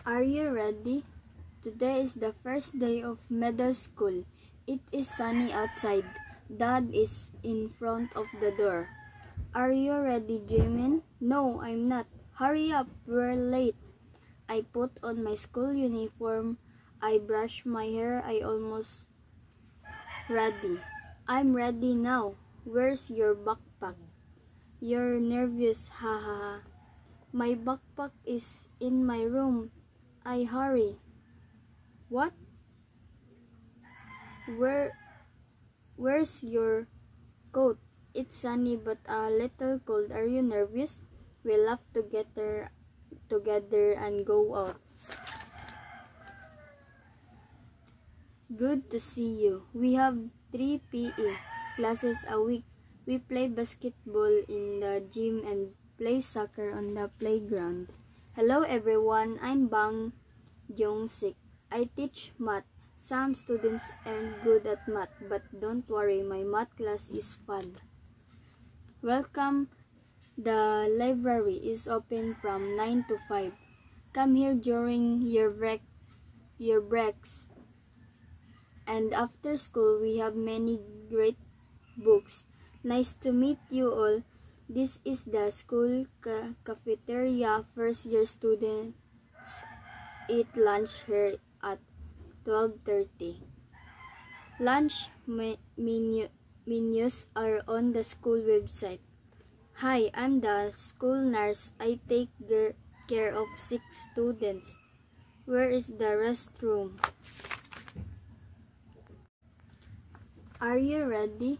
Are you ready? Today is the first day of middle school. It is sunny outside. Dad is in front of the door. Are you ready, Jimin? No, I'm not. Hurry up, we're late. I put on my school uniform. I brush my hair. I almost ready. I'm ready now. Where's your backpack? You're nervous, haha. My backpack is in my room. I hurry. What? Where's your coat? It's sunny but a little cold. Are you nervous? We'll have to get there together and go out. Good to see you. We have 3 PE classes a week. We play basketball in the gym and play soccer on the playground. Hello everyone, I'm Bang Jong-sik. I teach math. Some students aren't good at math, but don't worry, my math class is fun. Welcome. The library is open from 9 to 5. Come here during your breaks. And after school, we have many great books. Nice to meet you all. This is the school cafeteria. First year students eat lunch here at 12:30. Lunch menus are on the school website. Hi, I'm the school nurse. I take care of 6 students. Where is the restroom? Are you ready?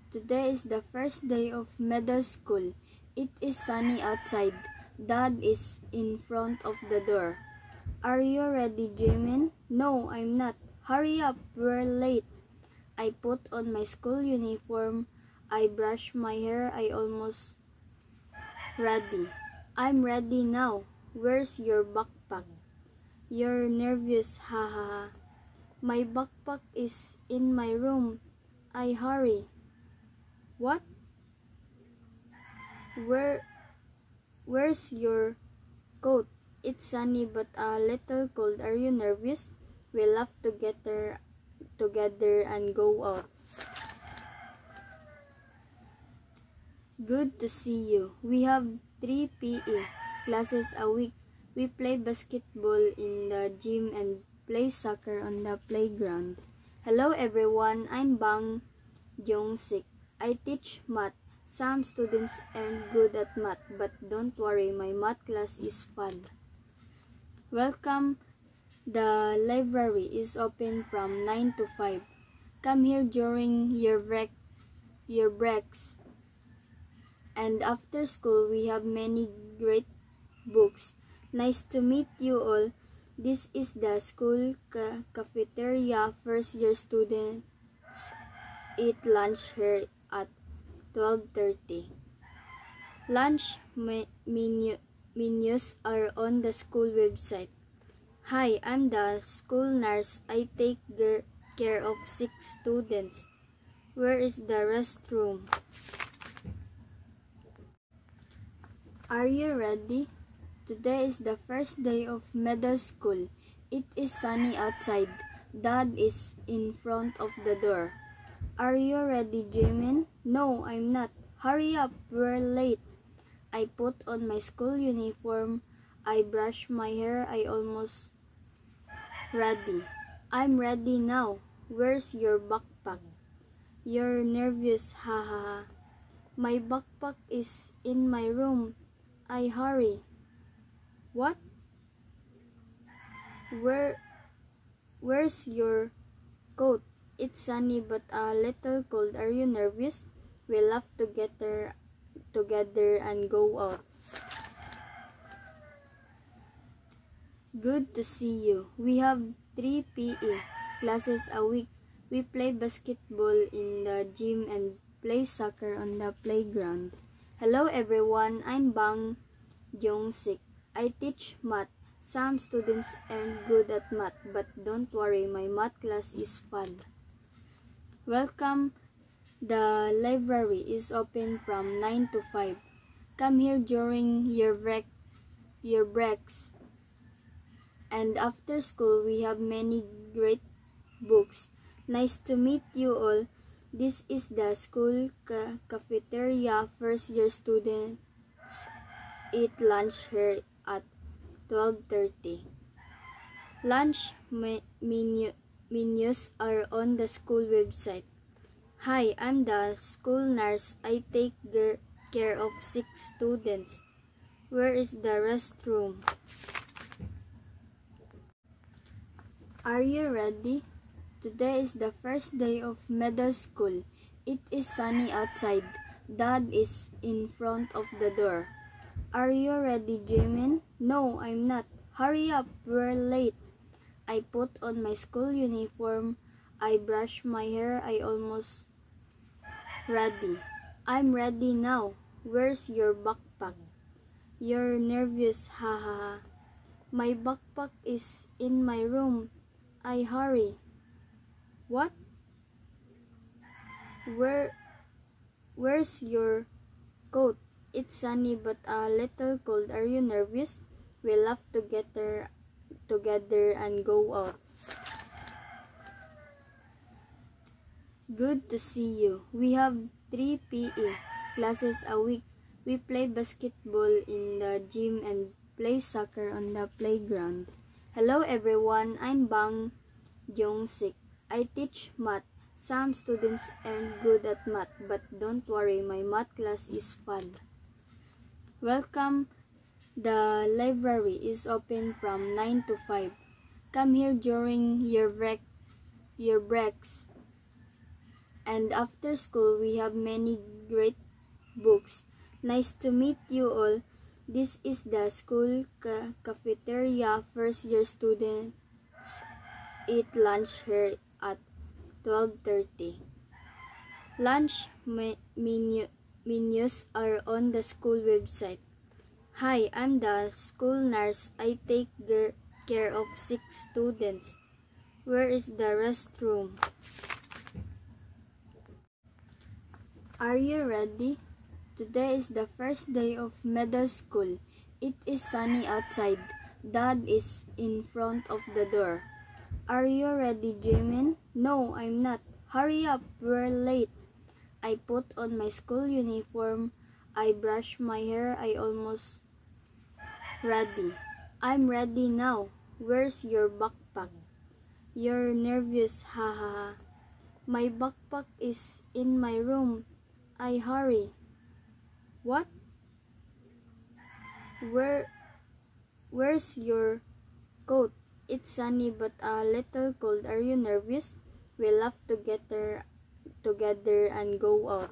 Today is the first day of middle school. It is sunny outside. Dad is in front of the door. Are you ready, Jimin? No, I'm not. Hurry up, we're late. I put on my school uniform. I brush my hair. I almost ready. I'm ready now. Where's your backpack? You're nervous, haha. My backpack is in my room. I hurry. What? Where's your coat? It's sunny but a little cold. Are you nervous? We'll have to get there together and go out. Good to see you. We have 3 PE classes a week. We play basketball in the gym and play soccer on the playground. Hello everyone, I'm Bang Jong-sik. I teach math. Some students aren't good at math, but don't worry, my math class is fun. Welcome. The library is open from 9 to 5. Come here during your breaks. And after school, we have many great books. Nice to meet you all. This is the school cafeteria. First year students eat lunch here at 12:30. Lunch menus are on the school website. Hi, I'm the school nurse. I take care of 6 students. Where is the restroom? Are you ready? Today is the first day of middle school. It is sunny outside. Dad is in front of the door. Are you ready, Jimin? No, I'm not. Hurry up, we're late. I put on my school uniform. I brush my hair. I almost ready. I'm ready now. Where's your backpack? You're nervous, haha. My backpack is in my room. I hurry. What? Where's your coat? It's sunny but a little cold. Are you nervous? We'll have to get there together and go out. Good to see you. We have 3 PE classes a week. We play basketball in the gym and play soccer on the playground. Hello everyone, I'm Bang Jong-sik. I teach math. Some students aren't good at math, but don't worry, my math class is fun. Welcome. The library is open from 9 to 5. Come here during your breaks. And after school, we have many great books. Nice to meet you all. This is the school cafeteria. First year students eat lunch here at 12:30. Lunch menus are on the school website. Hi, I'm the school nurse. I take care of 6 students. Where is the restroom? Are you ready? Today is the first day of middle school. It is sunny outside. Dad is in front of the door. Are you ready, Jimin? No, I'm not. Hurry up, we're late. I put on my school uniform. I brush my hair. I almost ready. I'm ready now. Where's your backpack? You're nervous, haha. My backpack is in my room. I hurry. What? Where's your coat? It's sunny but a little cold. Are you nervous? We laugh together and go out. Good to see you. We have 3 PE classes a week. We play basketball in the gym and play soccer on the playground. Hello everyone, I'm Bang Jong-sik. I teach math. Some students aren't good at math, but don't worry, my math class is fun. Welcome. The library is open from 9 to 5. Come here during your breaks. And after school, we have many great books. Nice to meet you all. This is the school cafeteria. First year students eat lunch here at 12:30. Lunch menus are on the school website. Hi, I'm the school nurse. I take care of 6 students. Where is the restroom? Are you ready? Today is the first day of middle school. It is sunny outside. Dad is in front of the door. Are you ready, Jimin? No, I'm not. Hurry up, we're late. I put on my school uniform. I brush my hair. I almost ready. I'm ready now. Where's your backpack? You're nervous, haha. My backpack is in my room. I hurry. What? Where's your coat? It's sunny but a little cold. Are you nervous? We laugh together and go out.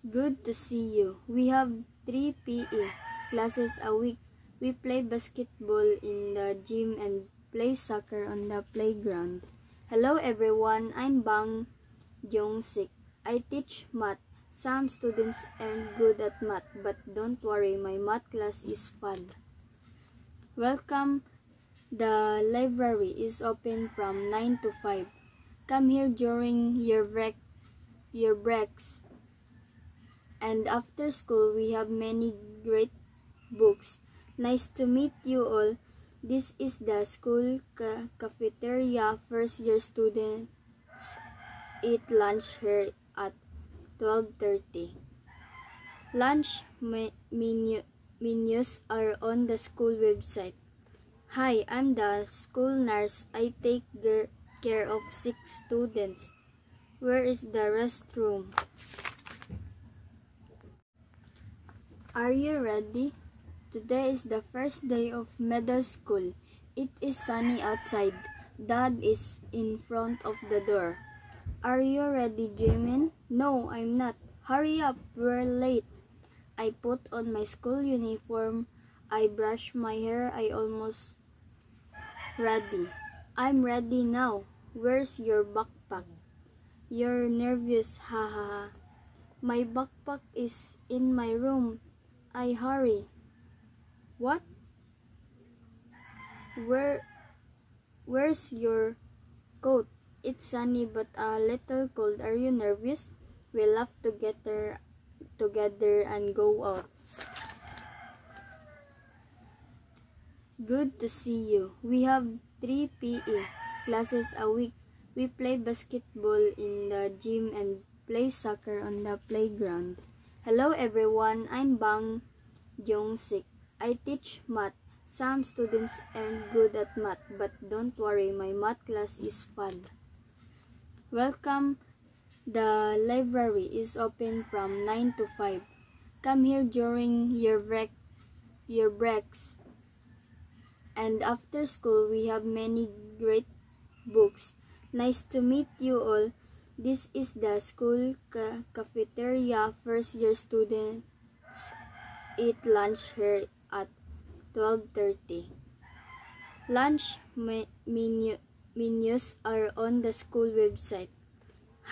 Good to see you. We have 3 PE classes a week. We play basketball in the gym and play soccer on the playground. Hello everyone, I'm Bang Jong-sik. I teach math. Some students aren't good at math, but don't worry, my math class is fun. Welcome. The library is open from 9 to 5. Come here during your breaks. And after school, we have many great books. Nice to meet you all. This is the school cafeteria. First year students eat lunch here at 12:30. Lunch menus are on the school website. Hi, I'm the school nurse. I take care of 6 students. Where is the restroom? Are you ready? Today is the first day of middle school. It is sunny outside. Dad is in front of the door. Are you ready, Jimin? No, I'm not. Hurry up, we're late. I put on my school uniform. I brush my hair. I almost ready. I'm ready now. Where's your backpack? You're nervous, haha. My backpack is in my room. I hurry. What? Where's your coat? It's sunny but a little cold. Are you nervous? We laugh together and go out. Good to see you. We have 3 PE classes a week. We play basketball in the gym and play soccer on the playground. Hello everyone, I'm Bang Jong-sik. I teach math. Some students aren't good at math, but don't worry, my math class is fun. Welcome. The library is open from 9 to 5. Come here during your breaks. And after school, we have many great books. Nice to meet you all. This is the school cafeteria. First year students eat lunch here at 12:30. Lunch menus are on the school website.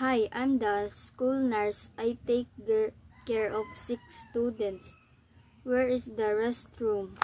Hi, I'm the school nurse. I take care of 6 students. Where is the restroom?